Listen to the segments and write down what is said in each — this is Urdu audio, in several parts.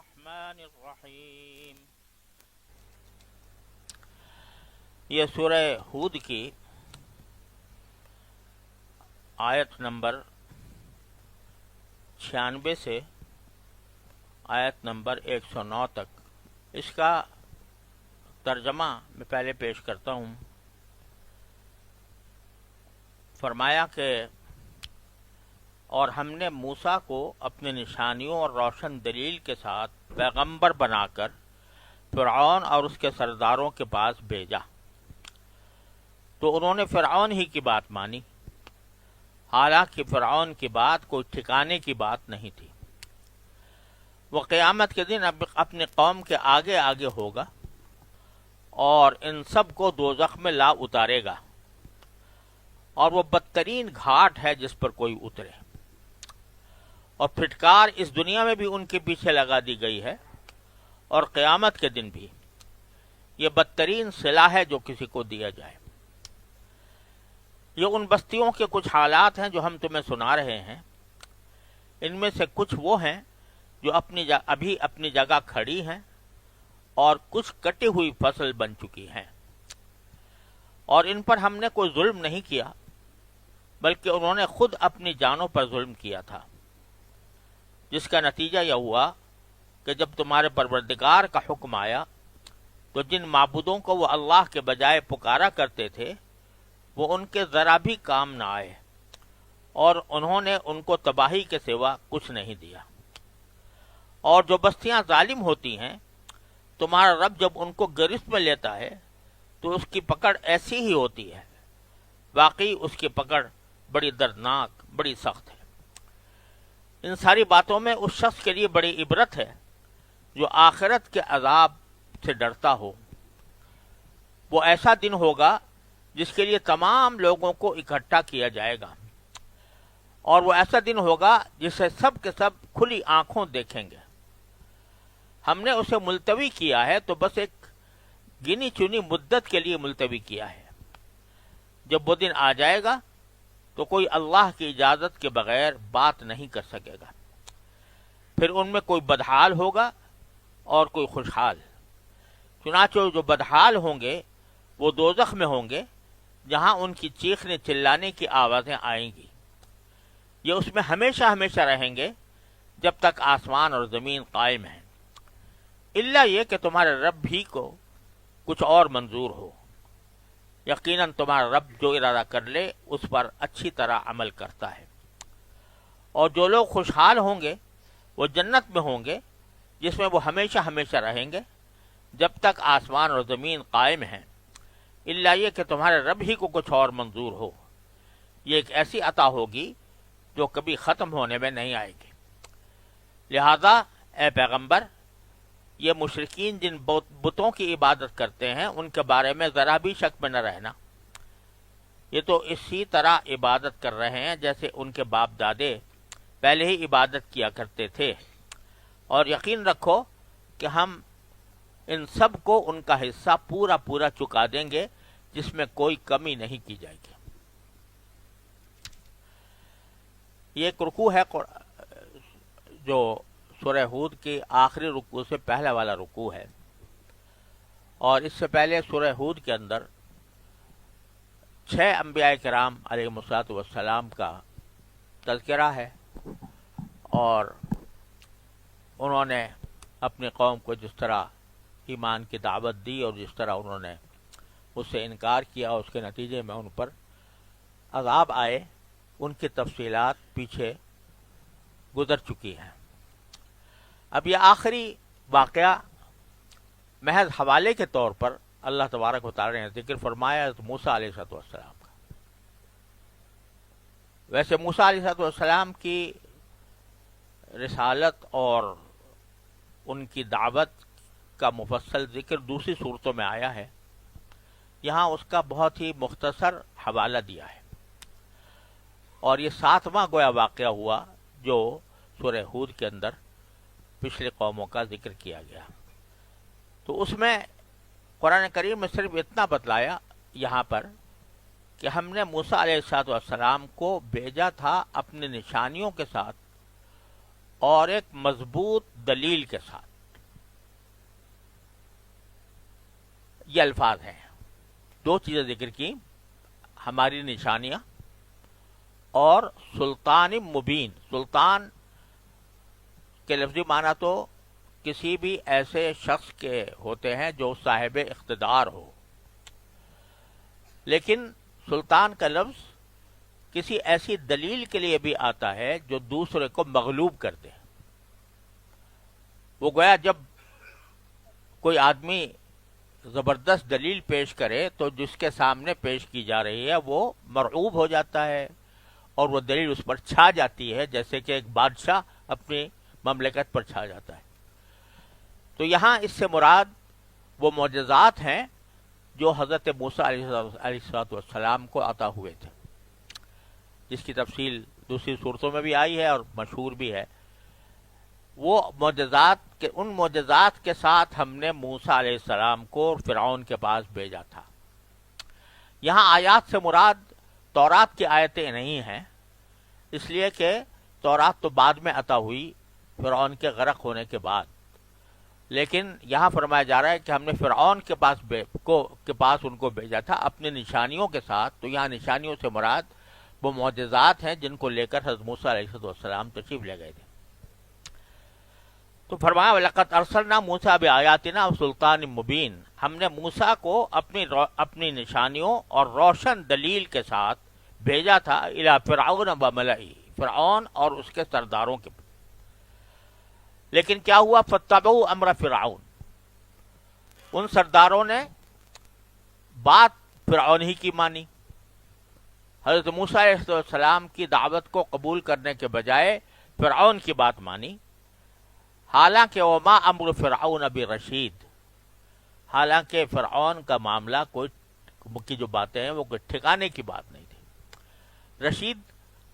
الرحمن الرحیم۔ یہ سورہ ہود کی آیت نمبر 96 سے آیت نمبر 109 تک، اس کا ترجمہ میں پہلے پیش کرتا ہوں۔ فرمایا کہ اور ہم نے موسیٰ کو اپنے نشانیوں اور روشن دلیل کے ساتھ پیغمبر بنا کر فرعون اور اس کے سرداروں کے پاس بھیجا، تو انہوں نے فرعون ہی کی بات مانی، حالانکہ فرعون کی بات کوئی ٹھکانے کی بات نہیں تھی۔ وہ قیامت کے دن اپنی قوم کے آگے آگے ہوگا اور ان سب کو دوزخ میں لا اتارے گا، اور وہ بدترین گھاٹ ہے جس پر کوئی اترے، اور پھٹکار اس دنیا میں بھی ان کے پیچھے لگا دی گئی ہے، اور قیامت کے دن بھی یہ بدترین صلہ ہے جو کسی کو دیا جائے۔ یہ ان بستیوں کے کچھ حالات ہیں جو ہم تمہیں سنا رہے ہیں۔ ان میں سے کچھ وہ ہیں جو ابھی اپنی جگہ کھڑی ہیں، اور کچھ کٹی ہوئی فصل بن چکی ہیں، اور ان پر ہم نے کوئی ظلم نہیں کیا، بلکہ انہوں نے خود اپنی جانوں پر ظلم کیا تھا، جس کا نتیجہ یہ ہوا کہ جب تمہارے پروردگار کا حکم آیا تو جن معبودوں کو وہ اللہ کے بجائے پکارا کرتے تھے وہ ان کے ذرا بھی کام نہ آئے، اور انہوں نے ان کو تباہی کے سوا کچھ نہیں دیا۔ اور جو بستیاں ظالم ہوتی ہیں، تمہارا رب جب ان کو گرفت میں لیتا ہے تو اس کی پکڑ ایسی ہی ہوتی ہے، واقعی اس کی پکڑ بڑی دردناک، بڑی سخت ہے۔ ان ساری باتوں میں اس شخص کے لیے بڑی عبرت ہے جو آخرت کے عذاب سے ڈرتا ہو۔ وہ ایسا دن ہوگا جس کے لیے تمام لوگوں کو اکٹھا کیا جائے گا، اور وہ ایسا دن ہوگا جسے سب کے سب کھلی آنکھوں دیکھیں گے۔ ہم نے اسے ملتوی کیا ہے تو بس ایک گنی چنی مدت کے لیے ملتوی کیا ہے۔ جب وہ دن آ جائے گا تو کوئی اللہ کی اجازت کے بغیر بات نہیں کر سکے گا۔ پھر ان میں کوئی بدحال ہوگا اور کوئی خوشحال۔ چنانچہ جو بدحال ہوں گے وہ دوزخ میں ہوں گے، جہاں ان کی چیخنے چلانے کی آوازیں آئیں گی۔ یہ اس میں ہمیشہ ہمیشہ رہیں گے جب تک آسمان اور زمین قائم ہیں، الا یہ کہ تمہارے رب بھی کو کچھ اور منظور ہو۔ یقیناً تمہارا رب جو ارادہ کر لے اس پر اچھی طرح عمل کرتا ہے۔ اور جو لوگ خوشحال ہوں گے وہ جنت میں ہوں گے، جس میں وہ ہمیشہ ہمیشہ رہیں گے جب تک آسمان اور زمین قائم ہیں، الا یہ کہ تمہارے رب ہی کو کچھ اور منظور ہو۔ یہ ایک ایسی عطا ہوگی جو کبھی ختم ہونے میں نہیں آئے گی۔ لہذا اے پیغمبر، یہ مشرکین جن بتوں کی عبادت کرتے ہیں ان کے بارے میں ذرا بھی شک میں نہ رہنا۔ یہ تو اسی طرح عبادت کر رہے ہیں جیسے ان کے باپ دادے پہلے ہی عبادت کیا کرتے تھے، اور یقین رکھو کہ ہم ان سب کو ان کا حصہ پورا پورا چکا دیں گے، جس میں کوئی کمی نہیں کی جائے گی۔ یہ ایک رکوع ہے جو سورہ ہود کی آخری رکوع سے پہلا والا رکوع ہے، اور اس سے پہلے سورہ ہود کے اندر 6 انبیاء کرام علیہم السلام کا تذکرہ ہے، اور انہوں نے اپنی قوم کو جس طرح ایمان کی دعوت دی اور جس طرح انہوں نے اس سے انکار کیا، اس کے نتیجے میں ان پر عذاب آئے، ان کی تفصیلات پیچھے گزر چکی ہیں۔ اب یہ آخری واقعہ محض حوالے کے طور پر اللہ تبارک و تعالی نے ذکر فرمایا موسیٰ علیہ السلام کا۔ ویسے موسیٰ علیہ السلام کی رسالت اور ان کی دعوت کا مفصل ذکر دوسری صورتوں میں آیا ہے، یہاں اس کا بہت ہی مختصر حوالہ دیا ہے، اور یہ 7واں گویا واقعہ ہوا جو سورہ ہود کے اندر پچھلی قوموں کا ذکر کیا گیا۔ تو اس میں قرآن کریم میں صرف اتنا بتلایا یہاں پر کہ ہم نے موسیٰ علیہ السلام کو بھیجا تھا اپنی نشانیوں کے ساتھ اور ایک مضبوط دلیل کے ساتھ۔ یہ الفاظ ہیں. دو چیزیں ذکر کی، ہماری نشانیاں اور سلطان مبین. سلطان کے لفظی معنی تو کسی بھی ایسے شخص کے ہوتے ہیں جو صاحب اقتدار ہو، لیکن سلطان کا لفظ کسی ایسی دلیل کے لیے بھی آتا ہے جو دوسرے کو مغلوب کر دے. وہ گویا جب کوئی آدمی زبردست دلیل پیش کرے تو جس کے سامنے پیش کی جا رہی ہے وہ مرعوب ہو جاتا ہے اور وہ دلیل اس پر چھا جاتی ہے، جیسے کہ ایک بادشاہ اپنی مملکت پر چھا جاتا ہے. تو یہاں اس سے مراد وہ معجزات ہیں جو حضرت موسیٰ علیہ السلام کو عطا ہوئے تھے، جس کی تفصیل دوسری صورتوں میں بھی آئی ہے اور مشہور بھی ہے. وہ معجزات ان معجزات کے ساتھ ہم نے موسیٰ علیہ السلام کو فرعون کے پاس بھیجا تھا. یہاں آیات سے مراد تورات کی آیتیں نہیں ہیں، اس لیے کہ تورات تو بعد میں عطا ہوئی فرعون کے غرق ہونے کے بعد، لیکن یہاں فرمایا جا رہا ہے کہ ہم نے فرعون کے پاس ان کو بھیجا تھا اپنی نشانیوں کے ساتھ. تو یہاں نشانیوں سے مراد وہ معجزات ہیں جن کو لے کر حضرت موسیٰ علیہ السلام تشریف لے گئے تھے. تو فرمایا وَلَقَدْ أَرْسَلْنَا مُوسَىٰ بِآيَاتِنَا وَسُلْطَانٍ مُّبِينٍ. ہم نے موسیٰ کو اپنی نشانیوں اور روشن دلیل کے ساتھ بھیجا تھا اِلَىٰ فِرْعَوْنَ وَمَلَئِهِ، فرعون اور اس کے سرداروں کے. لیکن کیا ہوا؟ فَاتَّبَعُوا أَمْرَ فِرْعَوْنَ، ان سرداروں نے بات فرعون ہی کی مانی. حضرت موسیٰ علیہ السلام کی دعوت کو قبول کرنے کے بجائے فرعون کی بات مانی. حالانکہ وما امر فرعون برشید، حالانکہ فرعون کا معاملہ کی جو باتیں ہیں وہ کوئی ٹھکانے کی بات نہیں تھی. رشید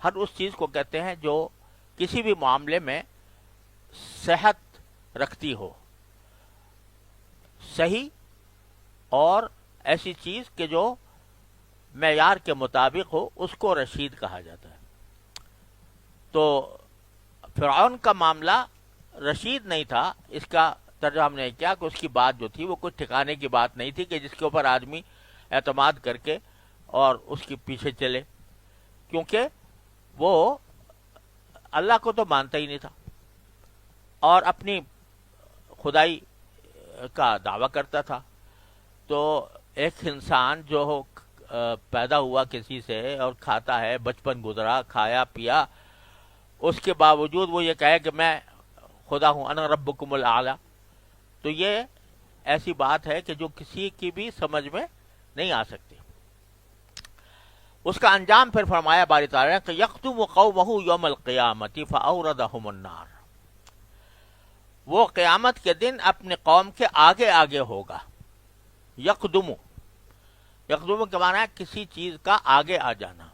ہر اس چیز کو کہتے ہیں جو کسی بھی معاملے میں صحت رکھتی ہو، صحیح اور ایسی چیز کہ جو معیار کے مطابق ہو، اس کو رشید کہا جاتا ہے. تو فرعون کا معاملہ رشید نہیں تھا. اس کا ترجمہ ہم نے کیا کہ اس کی بات جو تھی وہ کچھ ٹھکانے کی بات نہیں تھی کہ جس کے اوپر آدمی اعتماد کر کے اور اس کے پیچھے چلے، کیونکہ وہ اللہ کو تو مانتا ہی نہیں تھا اور اپنی خدائی کا دعویٰ کرتا تھا. تو ایک انسان جو پیدا ہوا کسی سے اور کھاتا ہے، بچپن گزرا، کھایا پیا، اس کے باوجود وہ یہ کہے کہ میں خدا ہوں، انا ربکم الاعلی، تو یہ ایسی بات ہے کہ جو کسی کی بھی سمجھ میں نہیں آ سکتی. اس کا انجام پھر فرمایا باری تعالیٰ نے کہ یقتم قومہ یوم القیامۃ فاوردہم النار، وہ قیامت کے دن اپنے قوم کے آگے آگے ہوگا. یقدم کے معنی ہے کسی چیز کا آگے آ جانا.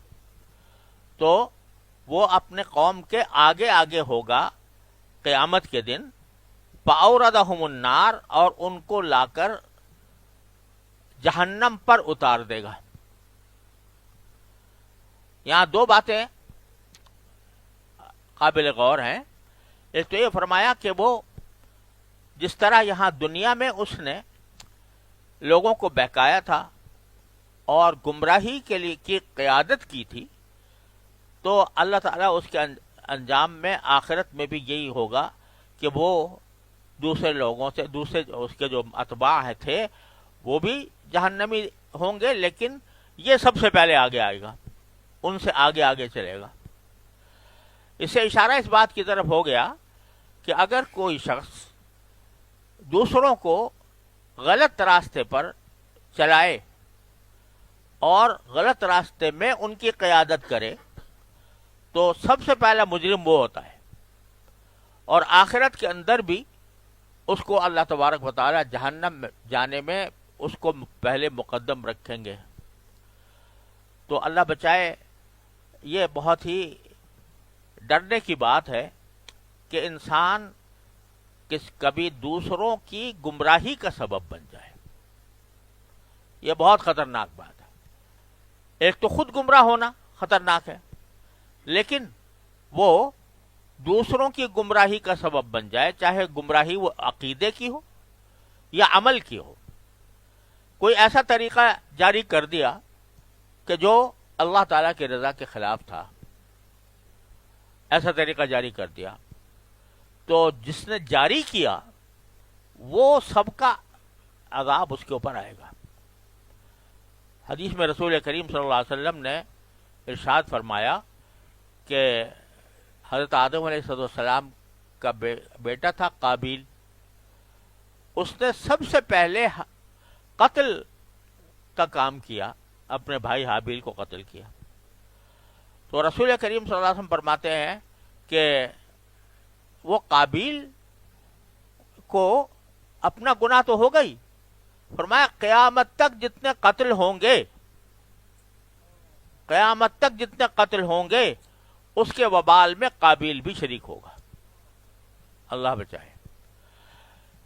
تو وہ اپنے قوم کے آگے آگے ہوگا قیامت کے دن. فاوردہم النار، اور ان کو لا کر جہنم پر اتار دے گا. یہاں دو باتیں قابل غور ہیں. ایک تو یہ فرمایا کہ وہ جس طرح یہاں دنیا میں اس نے لوگوں کو بہکایا تھا اور گمراہی کے لیے کی قیادت کی تھی، تو اللہ تعالیٰ اس کے انجام میں آخرت میں بھی یہی ہوگا کہ وہ دوسرے لوگوں سے، دوسرے اس کے جو اتباع تھے وہ بھی جہنمی ہوں گے، لیکن یہ سب سے پہلے آگے آئے گا، ان سے آگے آگے چلے گا. اس سے اشارہ اس بات کی طرف ہو گیا کہ اگر کوئی شخص دوسروں کو غلط راستے پر چلائے اور غلط راستے میں ان کی قیادت کرے تو سب سے پہلا مجرم وہ ہوتا ہے، اور آخرت کے اندر بھی اس کو اللہ تبارک و تعالی جہنم میں جانے میں اس کو پہلے مقدم رکھیں گے. تو اللہ بچائے، یہ بہت ہی ڈرنے کی بات ہے کہ انسان کبھی دوسروں کی گمراہی کا سبب بن جائے. یہ بہت خطرناک بات ہے. ایک تو خود گمراہ ہونا خطرناک ہے، لیکن وہ دوسروں کی گمراہی کا سبب بن جائے، چاہے گمراہی وہ عقیدے کی ہو یا عمل کی ہو. کوئی ایسا طریقہ جاری کر دیا کہ جو اللہ تعالیٰ کی رضا کے خلاف تھا، ایسا طریقہ جاری کر دیا، تو جس نے جاری کیا وہ سب کا عذاب اس کے اوپر آئے گا۔ حدیث میں رسول کریم صلی اللہ علیہ وسلم نے ارشاد فرمایا کہ حضرت آدم علیہ السلام کا بیٹا تھا قابیل، اس نے سب سے پہلے قتل کا کام کیا، اپنے بھائی حابیل کو قتل کیا۔ تو رسول کریم صلی اللہ علیہ وسلم فرماتے ہیں کہ وہ قابیل کو اپنا گناہ تو ہو گئی، فرمایا قیامت تک جتنے قتل ہوں گے، قیامت تک جتنے قتل ہوں گے اس کے وبال میں قابیل بھی شریک ہوگا، اللہ بچائے۔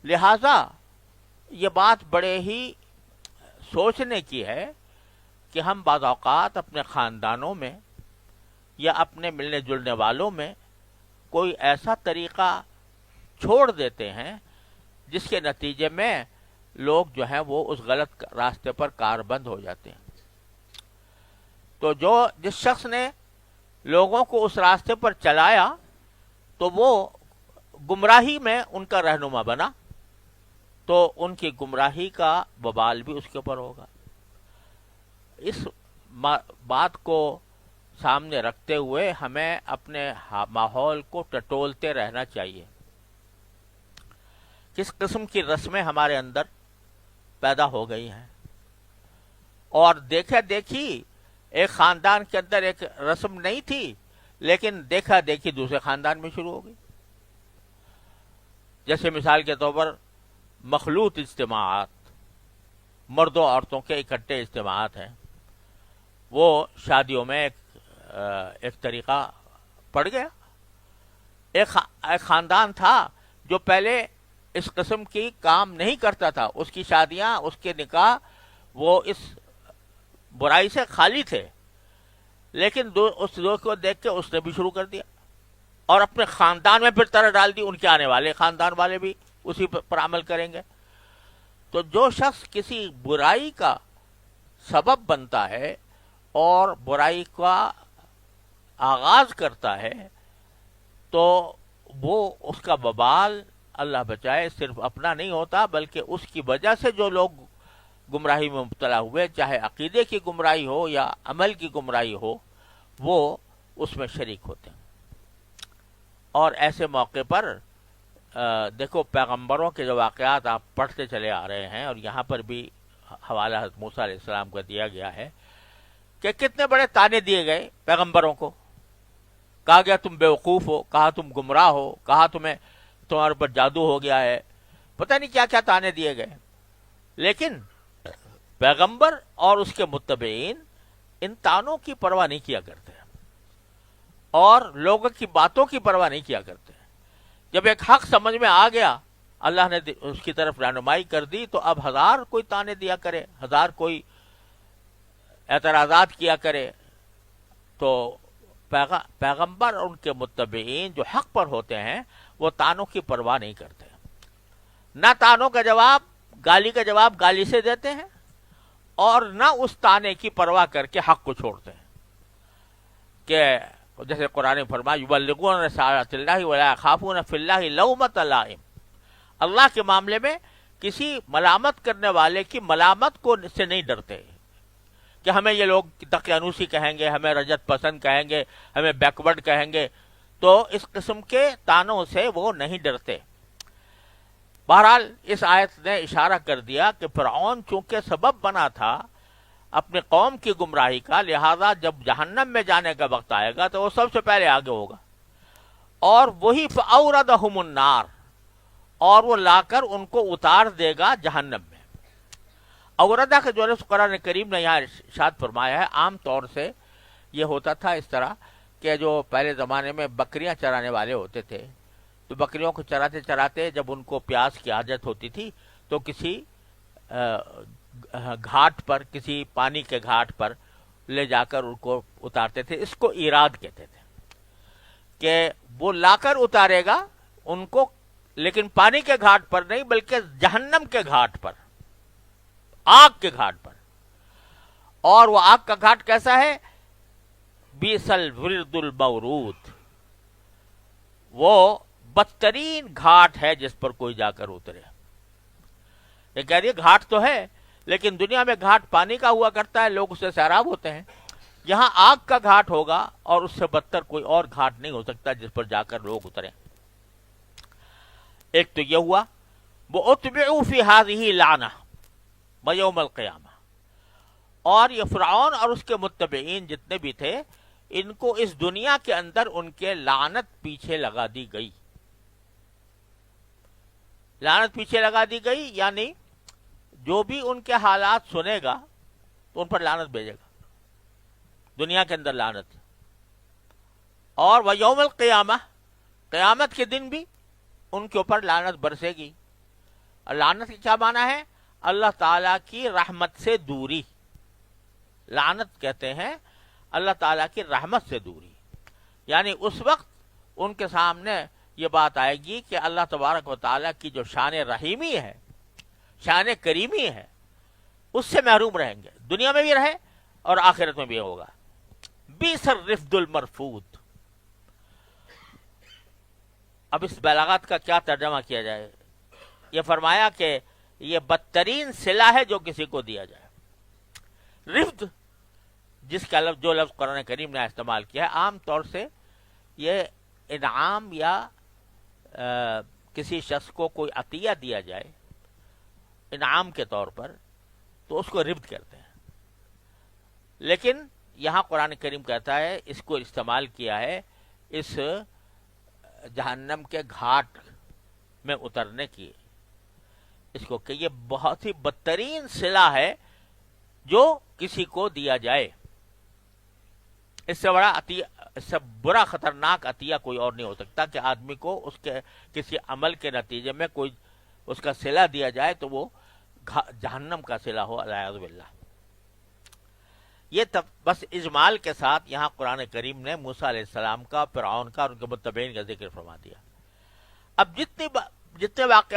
لہذا یہ بات بڑے ہی سوچنے کی ہے کہ ہم بعض اوقات اپنے خاندانوں میں یا اپنے ملنے جلنے والوں میں کوئی ایسا طریقہ چھوڑ دیتے ہیں جس کے نتیجے میں لوگ جو ہیں وہ اس غلط راستے پر کاربند ہو جاتے ہیں۔ تو جس شخص نے لوگوں کو اس راستے پر چلایا تو وہ گمراہی میں ان کا رہنما بنا، تو ان کی گمراہی کا وبال بھی اس کے اوپر ہوگا۔ اس بات کو سامنے رکھتے ہوئے ہمیں اپنے ماحول کو ٹٹولتے رہنا چاہیے۔ کس قسم کی رسمیں ہمارے اندر پیدا ہو گئی ہیں، اور دیکھا دیکھی ایک خاندان کے اندر ایک رسم نہیں تھی، لیکن دیکھا دیکھی دوسرے خاندان میں شروع ہو گئی۔ جیسے مثال کے طور پر مخلوط اجتماعات، مردوں عورتوں کے اکٹھے اجتماعات ہیں، وہ شادیوں میں ایک طریقہ پڑ گیا۔ ایک خاندان تھا جو پہلے اس قسم کی کام نہیں کرتا تھا، اس کی شادیاں، اس کے نکاح وہ اس برائی سے خالی تھے، لیکن اس دو کو دیکھ کے اس نے بھی شروع کر دیا اور اپنے خاندان میں پھر طرح ڈال دی، ان کے آنے والے خاندان والے بھی اسی پر عمل کریں گے۔ تو جو شخص کسی برائی کا سبب بنتا ہے اور برائی کا آغاز کرتا ہے تو وہ اس کا وبال اللہ بچائے صرف اپنا نہیں ہوتا، بلکہ اس کی وجہ سے جو لوگ گمراہی میں مبتلا ہوئے، چاہے عقیدے کی گمراہی ہو یا عمل کی گمراہی ہو، وہ اس میں شریک ہوتے ہیں۔ اور ایسے موقع پر دیکھو پیغمبروں کے جو واقعات آپ پڑھتے چلے آ رہے ہیں، اور یہاں پر بھی حوالہ حضرت موسیٰ علیہ السلام کا دیا گیا ہے کہ کتنے بڑے طعنے دیے گئے پیغمبروں کو، کہا گیا تم بیوقوف ہو، کہا تم گمراہ ہو، کہا تمہارے پر جادو ہو گیا ہے، پتہ نہیں کیا کیا طعنے دیے گئے، لیکن پیغمبر اور اس کے متبعین ان طعنوں کی پرواہ نہیں کیا کرتے اور لوگوں کی باتوں کی پرواہ نہیں کیا کرتے۔ جب ایک حق سمجھ میں آ گیا، اللہ نے اس کی طرف رہنمائی کر دی، تو اب ہزار کوئی طعنے دیا کرے، ہزار کوئی اعتراضات کیا کرے، تو پیغمبر اور ان کے متبعین جو حق پر ہوتے ہیں وہ طعنوں کی پرواہ نہیں کرتے، نہ طعنوں کا جواب، گالی کا جواب گالی سے دیتے ہیں، اور نہ اس طعنے کی پرواہ کر کے حق کو چھوڑتے ہیں۔ کہ جیسے قرآن میں فرمایا یبلغون رسالات اللہ ولا یخافون فی اللہ لومۃ لائم، اللہ کے معاملے میں کسی ملامت کرنے والے کی ملامت کو سے نہیں ڈرتے کہ ہمیں یہ لوگ دقیانوسی کہیں گے، ہمیں رجت پسند کہیں گے، ہمیں بیکورڈ کہیں گے، تو اس قسم کے طعنوں سے وہ نہیں ڈرتے۔ بہرحال اس آیت نے اشارہ کر دیا کہ فرعون چونکہ سبب بنا تھا اپنے قوم کی گمراہی کا، لہذا جب جہنم میں جانے کا وقت آئے گا تو وہ سب سے پہلے آگے ہوگا، اور وہی فَأَوْرَدَهُمُ النَّارِ، اور وہ لا کر ان کو اتار دے گا جہنم میں۔ اوردہ کا جو لفظ قرآن کریم نے یہاں ارشاد فرمایا ہے، عام طور سے یہ ہوتا تھا اس طرح کہ جو پہلے زمانے میں بکریاں چرانے والے ہوتے تھے، تو بکریوں کو چراتے چراتے جب ان کو پیاس کی عادت ہوتی تھی تو کسی گھاٹ پر، کسی پانی کے گھاٹ پر لے جا کر ان کو اتارتے تھے۔ اس کو ایراد کہتے تھے کہ وہ لا کر اتارے گا ان کو، لیکن پانی کے گھاٹ پر نہیں بلکہ جہنم کے گھاٹ پر، آگ کے گھاٹ پر. اور وہ آگ کا گھاٹ کیسا ہے؟ بیس الورد المورود، وہ بدترین گھاٹ ہے جس پر کوئی جا کر اترے. یہ کہہ رہی ہے گھاٹ تو ہے، لیکن دنیا میں گھاٹ پانی کا ہوا کرتا ہے، لوگ اس سے سیراب ہوتے ہیں. یہاں آگ کا گھاٹ ہوگا اور اس سے بدتر کوئی اور گھاٹ نہیں ہو سکتا جس پر جا کر لوگ اتریں. ایک تو یہ ہوا، وَأُتْبِعُوا فِي هَذِهِ لَعْنَةً وَيَوْمَ الْقِيَامَةِ. اور یہ فرعون اور اس کے متبعین جتنے بھی تھے، ان کو اس دنیا کے اندر ان کے لعنت پیچھے لگا دی گئی. لعنت پیچھے لگا دی گئی یعنی جو بھی ان کے حالات سنے گا تو ان پر لعنت بھیجے گا، دنیا کے اندر لعنت. اور وَيَوْمَ الْقِيَامَةِ، قیامت کے دن بھی ان کے اوپر لعنت برسے گی. اور لعنت کی کیا معنی ہے؟ اللہ تعالیٰ کی رحمت سے دوری. لعنت کہتے ہیں اللہ تعالیٰ کی رحمت سے دوری. یعنی اس وقت ان کے سامنے یہ بات آئے گی کہ اللہ تبارک و تعالیٰ کی جو شان رحیمی ہے، شان کریمی ہے، اس سے محروم رہیں گے. دنیا میں بھی رہے اور آخرت میں بھی ہوگا. بیس الرفد المرفود. اب اس بلاغت کا کیا ترجمہ کیا جائے؟ یہ فرمایا کہ یہ بدترین صلہ ہے جو کسی کو دیا جائے. رفد جس کا لفظ، جو لفظ قرآن کریم نے استعمال کیا ہے، عام طور سے یہ انعام یا کسی شخص کو کوئی عطیہ دیا جائے انعام کے طور پر تو اس کو رفد کہتے ہیں. لیکن یہاں قرآن کریم کہتا ہے اس کو استعمال کیا ہے اس جہنم کے گھاٹ میں اترنے کی، اس کو کہ یہ بہت ہی بدترین صلہ ہے جو کسی کو دیا جائے. اس سے بڑا عطیہ، اس سے برا خطرناک عطیہ کوئی اور نہیں ہو سکتا کہ آدمی کو اس کے کسی عمل کے نتیجے میں کوئی اس کا صلہ دیا جائے تو وہ جہنم کا صلہ ہو، اعوذ باللہ. یہ بس اجمال کے ساتھ یہاں قرآن کریم نے موسیٰ علیہ السلام کا، فرعون کا اور ان کے متبعین کا ذکر فرما دیا. اب جتنے واقعات